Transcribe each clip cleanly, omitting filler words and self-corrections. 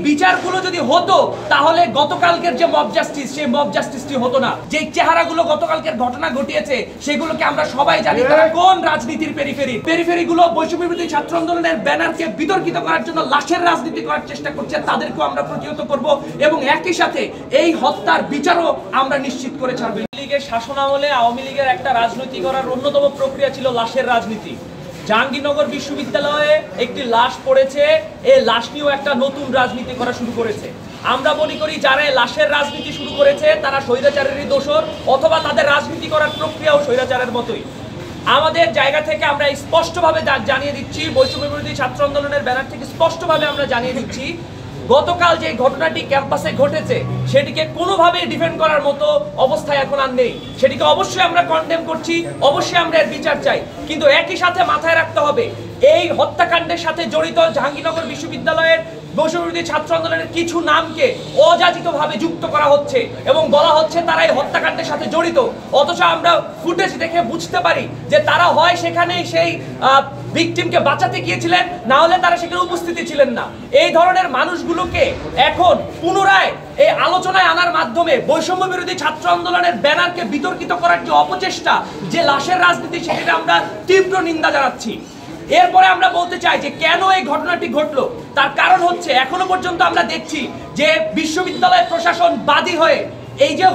বিচারগুলো যদি হতো তাহলে গতকালকের যে মব জাস্টিস সেই মব জাস্টিসটি হতো না। যে চেহারাগুলো গতকালকের ঘটনা ঘটিয়েছে সেগুলোকে আমরা সবাই জানি তারা কোন রাজনীতির পেরিফেরিগুলো বৈষম্য বিরোধী ছাত্র আন্দোলনের ব্যানারকে বিতর্কিত করার জন্য লাশের রাজনীতি করার চেষ্টা করছে, তাদেরকেও আমরা প্রতিহত করব এবং একই সাথে এই হত্যার বিচারও আমরা নিশ্চিত করে ছাড়ব। লীগের শাসনামলে আওয়ামী লীগের একটা রাজনীতি করার অন্যতম প্রক্রিয়া ছিল লাশের রাজনীতি। জাহাঙ্গীরনগর বিশ্ববিদ্যালয়ে একটি লাশ পড়েছে, এই লাশ নিয়েও একটা নতুন রাজনীতি করা শুরু করেছে। আমরা মনে করি যারা লাশের রাজনীতি শুরু করেছে তারা স্বৈরাচারেরই দোষর, অথবা তাদের রাজনীতি করার প্রক্রিয়াও স্বৈরাচারের মতোই। আমাদের জায়গা থেকে আমরা স্পষ্টভাবে জানিয়ে দিচ্ছি, বৈষম্য বিরোধী ছাত্র আন্দোলনের ব্যানার থেকে স্পষ্টভাবে আমরা জানিয়ে দিচ্ছি, গতকাল যে ঘটনাটি ক্যাম্পাসে ঘটেছে সেটিকে কোনোভাবে ডিফেন্ড করার মতো অবস্থায় এখন আর নেই। সেটিকে অবশ্যই আমরা কন্ডেম করছি, অবশ্যই আমরা এর বিচার চাই, কিন্তু একই সাথে মাথায় রাখতে হবে এই হত্যাকাণ্ডের সাথে জড়িত জাহাঙ্গীরনগর বিশ্ববিদ্যালয়ের বৈষম্য বিরোধী ছাত্র আন্দোলনের কিছু নামকে অযাচিতভাবে যুক্ত করা হচ্ছে এবং বলা হচ্ছে তারা এই হত্যাকাণ্ডের সাথে জড়িত, অথচ আমরা ফুটেজ দেখে বুঝতে পারি যে তারা হয় সেখানে সেই ভিকটিমকে বাঁচাতে গিয়েছিলেন, না হলে তারা সেখানে উপস্থিতি ছিলেন না। এই ধরনের মানুষগুলোকে এখন পুনরায় এই আলোচনায় আনার মাধ্যমে বৈষম্য বিরোধী ছাত্র আন্দোলনের ব্যানারকে বিতর্কিত করার যে অপচেষ্টা, যে লাশের রাজনীতি, সেটা আমরা তীব্র নিন্দা জানাচ্ছি। এরপরে আমরা বলতে চাই যে কেন এই ঘটনাটি ঘটলো, তার কারণ হচ্ছে এখনো পর্যন্ত আমরা দেখছি যে বিশ্ববিদ্যালয় প্রশাসন বাদী হয়ে এই যে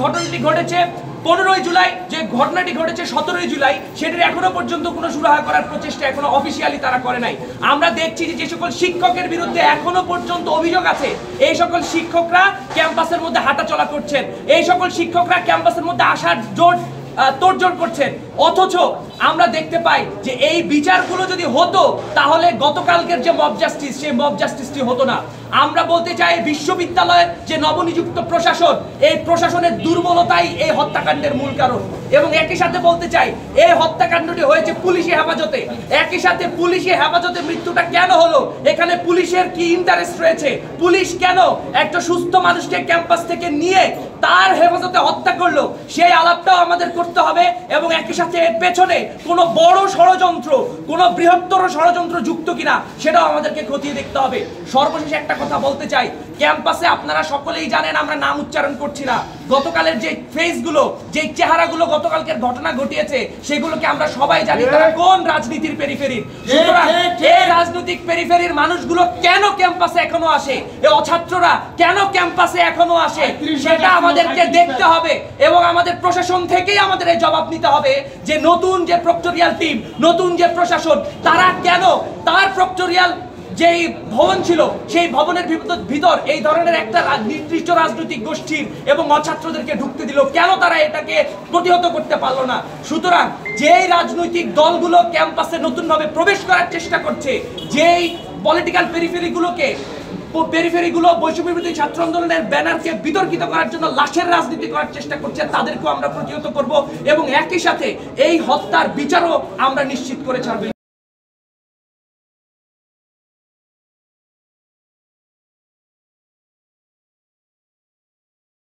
ঘটনাটি ঘটেছে 15ই জুলাই, যে ঘটনাটি ঘটেছে 17ই জুলাই, সেটির এখনো পর্যন্ত কোনো সুরাহা করার প্রচেষ্টা এখনো অফিসিয়ালি তারা করে নাই। আমরা দেখছি যে সকল শিক্ষকের বিরুদ্ধে এখনো পর্যন্ত অভিযোগ আছে, এই সকল শিক্ষকরা ক্যাম্পাসের মধ্যে হাঁটাচলা করছেন, এই সকল শিক্ষকরা ক্যাম্পাসের মধ্যে আসার তোড়জোড় করছেন, অথচ আমরা দেখতে পাই যে এই বিচারগুলো যদি হতো তাহলে গতকালকের যে মব জাস্টিস সেই মব জাস্টিসটি হতো না। আমরা বলতে চাই বিশ্ববিদ্যালয়ের যে নবনিযুক্ত প্রশাসন, এই প্রশাসনের দুর্বলতাই এই হত্যাকাণ্ডের মূল কারণ। এবং একই সাথে বলতে চাই এই হত্যাকাণ্ডটি হয়েছে পুলিশি হেফাজতে। একই সাথে পুলিশি হেফাজতে মৃত্যুটা কেন হলো, এখানে পুলিশের কি ইন্টারেস্ট রয়েছে? পুলিশ কেন একটা সুস্থ মানুষকে ক্যাম্পাস থেকে নিয়ে তার হেফাজতে হত্যা করলো, সেই আলাপটাও আমাদের করতে হবে। এবং একই সাথে এর পেছনে কোনো বড় ষড়যন্ত্র, কোনো বৃহত্তর ষড়যন্ত্র যুক্ত কিনা সেটাও আমাদেরকে খতিয়ে দেখতে হবে। সর্বশেষে একটা কথা বলতে চাই, ক্যাম্পাসে আপনারা সকলেই জানেন, আমরা নাম উচ্চারণ করছি না, গতকালের যে ফেসগুলো, যে চেহারাগুলো গতকালকের ঘটনা ঘটিয়েছে সেগুলোকে আমরা সবাই জানি তারা কোন রাজনীতির পেরিফেরির। সুতরাং এই রাজনৈতিক পেরিফেরির মানুষগুলো কেন ক্যাম্পাসে এখনো আসে, এই অছাত্ররা কেন ক্যাম্পাসে এখনো আসে, সেটা আমাদেরকে দেখতে হবে। এবং আমাদের প্রশাসন থেকেই আমাদের এই জবাব নিতে হবে যে নতুন যে প্রক্টোরিয়াল টিম, নতুন যে প্রশাসন, তারা কেন তার প্রক্টোরিয়াল যেই ভবন ছিল সেই ভবনের ভিতর এই ধরনের একটা নির্দিষ্ট রাজনৈতিক গোষ্ঠীর এবং অছাত্রদেরকে ঢুকতে দিল, কেন তারা এটাকে প্রতিহত করতে পারলো না? সুতরাং যেই রাজনৈতিক দলগুলো ক্যাম্পাসে নতুনভাবে প্রবেশ করার চেষ্টা করছে, যেই পলিটিক্যাল পেরিফেরিগুলো বৈষম্য বিরোধী ছাত্র আন্দোলনের ব্যানারকে বিতর্কিত করার জন্য লাশের রাজনীতি করার চেষ্টা করছে, তাদেরকেও আমরা প্রতিহত করব এবং একই সাথে এই হত্যার বিচারও আমরা নিশ্চিত করে ছাড়ব।